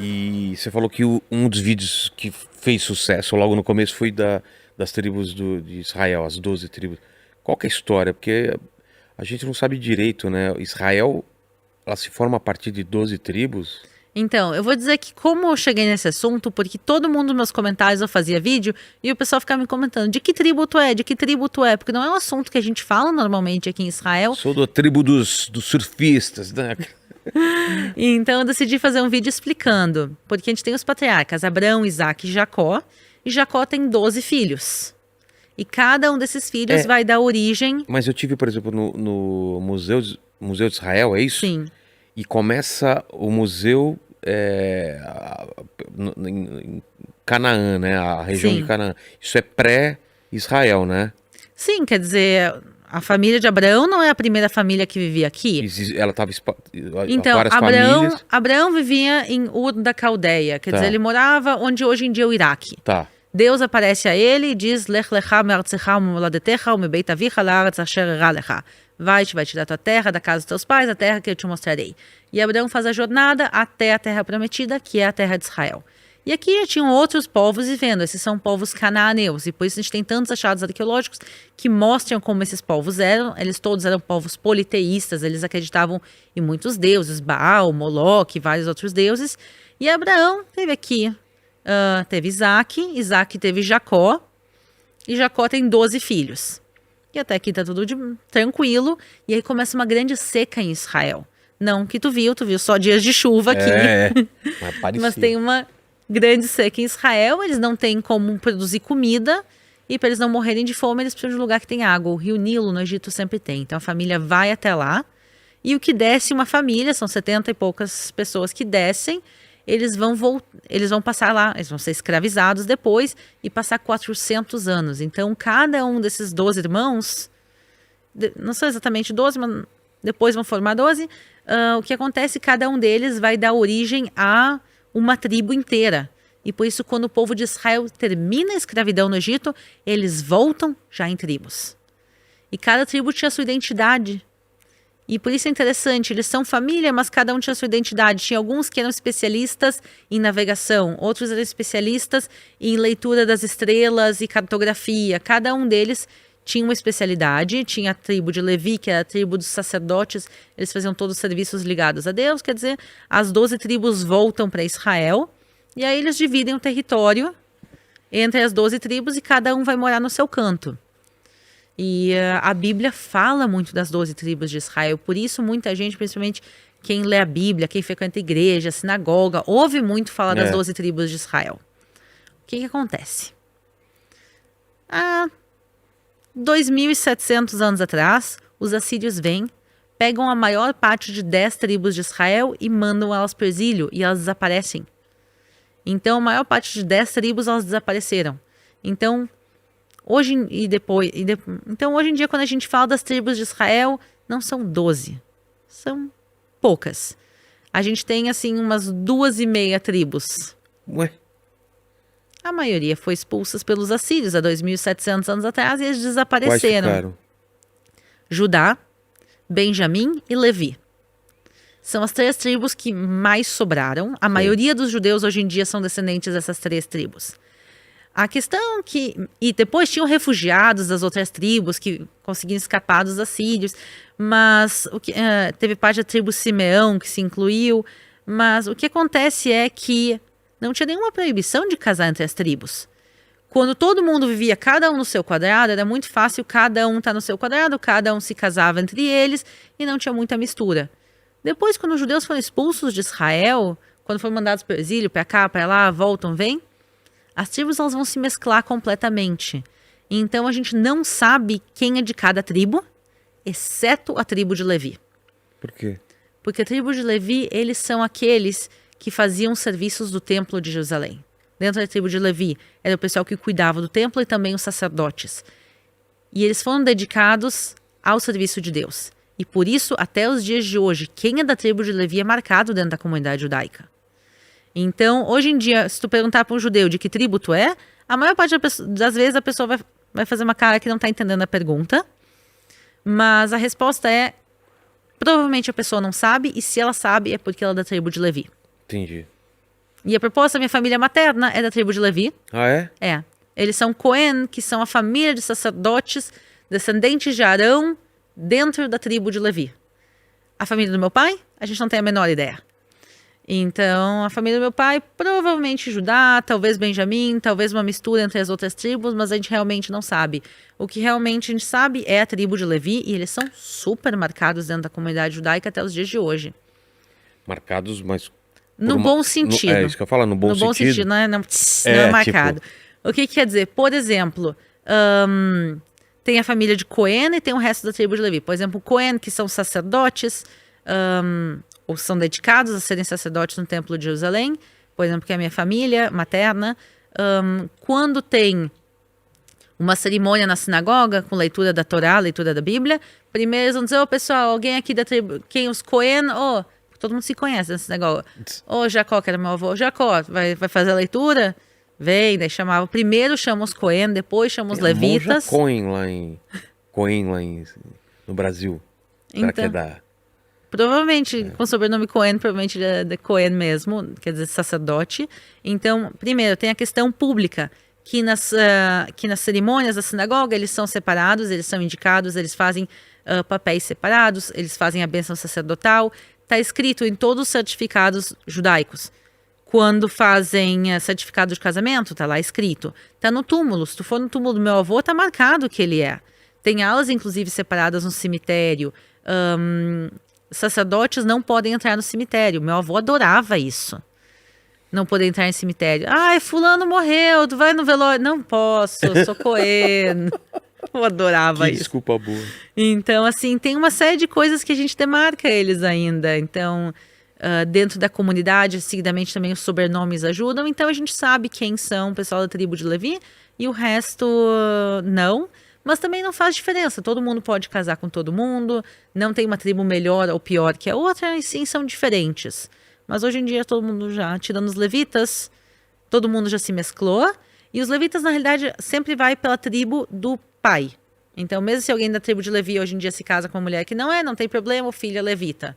E você falou que um dos vídeos que fez sucesso logo no começo foi das tribos de Israel, as 12 tribos. Qual que é a história? Porque a gente não sabe direito, né? Israel, ela se forma a partir de 12 tribos? Então, eu vou dizer que como eu cheguei nesse assunto, porque todo mundo nos meus comentários eu fazia vídeo e o pessoal ficava me comentando de que tribo tu é, de que tribo tu é, porque não é um assunto que a gente fala normalmente aqui em Israel. Sou da tribo dos surfistas, né? E então eu decidi fazer um vídeo explicando, porque a gente tem os patriarcas Abraão, Isaac e Jacó tem 12 filhos. E cada um desses filhos É, vai dar origem, mas eu tive, por exemplo, no Museu de Israel, é isso? sim, E começa o museu em Canaã, né? A região de sim. Canaã. Isso é pré-Israel, né? Sim, quer dizer, a família de Abraão não é a primeira família que vivia aqui. Ela estava Então, várias famílias. Abraão vivia em Ur da Caldeia, quer dizer, Tá, ele morava onde hoje em dia é o Iraque. tá. Deus aparece a ele e diz, Lech lecha me'artzecha u'moladetecha u'mebeit avicha la'aretz asher erá lecha. Vai tirar tua terra da casa dos teus pais, a terra que eu te mostrarei. E Abraão faz a jornada até a terra prometida, que é a terra de Israel. E aqui já tinham outros povos vivendo, esses são povos cananeus, e por isso a gente tem tantos achados arqueológicos que mostram como esses povos eram. Eles todos eram povos politeístas, eles acreditavam em muitos deuses, Baal, Moloque, vários outros deuses. E Abraão teve aqui, teve Isaac teve Jacó, e Jacó tem 12 filhos. E até aqui tá tudo tranquilo, e aí começa uma grande seca em Israel. Não que tu viu só dias de chuva aqui, Mas mas parecia. tem uma grande seca em Israel, eles não têm como produzir comida, e para eles não morrerem de fome, eles precisam de um lugar que tem água. O rio Nilo, no Egito, sempre tem. Então a família vai até lá, e o que desce uma família, são 70 e poucas pessoas que descem, eles vão passar lá, eles vão ser escravizados depois e passar 400 anos. Então cada um desses 12 irmãos, não são exatamente 12, mas depois vão formar 12, o que acontece, cada um deles vai dar origem a uma tribo inteira. E por isso, quando o povo de Israel termina a escravidão no Egito, eles voltam já em tribos. E cada tribo tinha sua identidade. E por isso é interessante, eles são família, mas cada um tinha sua identidade. Tinha alguns que eram especialistas em navegação, outros eram especialistas em leitura das estrelas e cartografia. Cada um deles tinha uma especialidade. Tinha a tribo de Levi, que era a tribo dos sacerdotes, eles faziam todos os serviços ligados a Deus. Quer dizer, as 12 tribos voltam para Israel, e aí eles dividem o território entre as 12 tribos e cada um vai morar no seu canto. E a Bíblia fala muito das 12 tribos de Israel, por isso muita gente, principalmente quem lê a Bíblia, quem frequenta a igreja, a sinagoga, ouve muito falar das 12 tribos de Israel. O que acontece? Há 2.700 anos atrás, os assírios vêm, pegam a maior parte de 10 tribos de Israel e mandam elas para o exílio, e elas desaparecem. Então, a maior parte de 10 tribos, elas desapareceram. Então, hoje em dia, quando a gente fala das tribos de Israel, não são 12, são poucas. A gente tem, assim, umas 2,5 tribos. Ué, A maioria foi expulsa pelos assírios há 2.700 anos atrás e eles quais desapareceram. ficaram? Judá, Benjamim e Levi. São as 3 tribos que mais sobraram. A maioria dos judeus hoje em dia são descendentes dessas 3 tribos. A questão que... E depois tinham refugiados das outras tribos que conseguiram escapar dos assírios. Mas teve parte da tribo Simeão que se incluiu. Mas o que acontece é que não tinha nenhuma proibição de casar entre as tribos. Quando todo mundo vivia cada um no seu quadrado, era muito fácil cada um estar no seu quadrado, cada um se casava entre eles e não tinha muita mistura. Depois, quando os judeus foram expulsos de Israel, quando foram mandados para o exílio, para cá, para lá, voltam, vêm, as tribos elas vão se mesclar completamente. Então a gente não sabe quem é de cada tribo, exceto a tribo de Levi. Por quê? Porque a tribo de Levi, eles são aqueles que faziam serviços do templo de Jerusalém. Dentro da tribo de Levi, era o pessoal que cuidava do templo e também os sacerdotes. E eles foram dedicados ao serviço de Deus. E por isso, até os dias de hoje, quem é da tribo de Levi é marcado dentro da comunidade judaica. Então, hoje em dia, se tu perguntar para um judeu de que tribo tu é, a maior parte das vezes a pessoa vai fazer uma cara que não está entendendo a pergunta. Mas a resposta é, provavelmente a pessoa não sabe, e se ela sabe é porque ela é da tribo de Levi. Entendi. E a proposta, minha família materna é da tribo de Levi. Ah, é? É. Eles são Cohen, que são a família de sacerdotes descendentes de Arão dentro da tribo de Levi. A família do meu pai, a gente não tem a menor ideia. Então, a família do meu pai, provavelmente Judá, talvez Benjamim, talvez uma mistura entre as outras tribos, mas a gente realmente não sabe. O que realmente a gente sabe é a tribo de Levi, e eles são super marcados dentro da comunidade judaica até os dias de hoje. Marcados, mas... No bom sentido. É isso que eu falo, no bom sentido. No bom sentido, não é marcado. Tipo... O que quer dizer? Por exemplo, tem a família de Cohen e tem o resto da tribo de Levi. Por exemplo, Cohen, que são sacerdotes, ou são dedicados a serem sacerdotes no Templo de Jerusalém, por exemplo, que é a minha família materna, quando tem uma cerimônia na sinagoga, com leitura da Torá, leitura da Bíblia, primeiro eles vão dizer, pessoal, alguém aqui da tribo, quem os Cohen, todo mundo se conhece nessa sinagoga. Jacó, que era meu avô, Jacó, vai fazer a leitura? Vem, daí chamava, primeiro chama os Cohen, depois chama os levitas. Cohen lá no Brasil. Será que é da... Provavelmente, com o sobrenome Cohen, provavelmente é de Cohen mesmo, quer dizer, sacerdote. Então, primeiro, tem a questão pública, que nas cerimônias da sinagoga, eles são separados, eles são indicados, eles fazem papéis separados, eles fazem a bênção sacerdotal. Está escrito em todos os certificados judaicos. Quando fazem certificado de casamento, está lá escrito. Está no túmulo. Se tu for no túmulo do meu avô, está marcado que ele é. Tem alas, inclusive, separadas no cemitério. Sacerdotes não podem entrar no cemitério. Meu avô adorava isso. Não poder entrar em cemitério. Ai, fulano morreu, tu vai no velório. Não posso, eu sou Cohen. Eu adorava isso. Desculpa boa. Então, assim, tem uma série de coisas que a gente demarca eles ainda. Então, dentro da comunidade, seguidamente também os sobrenomes ajudam. Então, a gente sabe quem são o pessoal da tribo de Levi e o resto não. Mas também não faz diferença. Todo mundo pode casar com todo mundo. Não tem uma tribo melhor ou pior que a outra. E sim, são diferentes. Mas hoje em dia, todo mundo já, tirando os levitas, todo mundo já se mesclou. E os levitas, na realidade, sempre vai pela tribo do pai. Então, mesmo se alguém da tribo de Levi hoje em dia se casa com uma mulher que não tem problema, o filho é levita.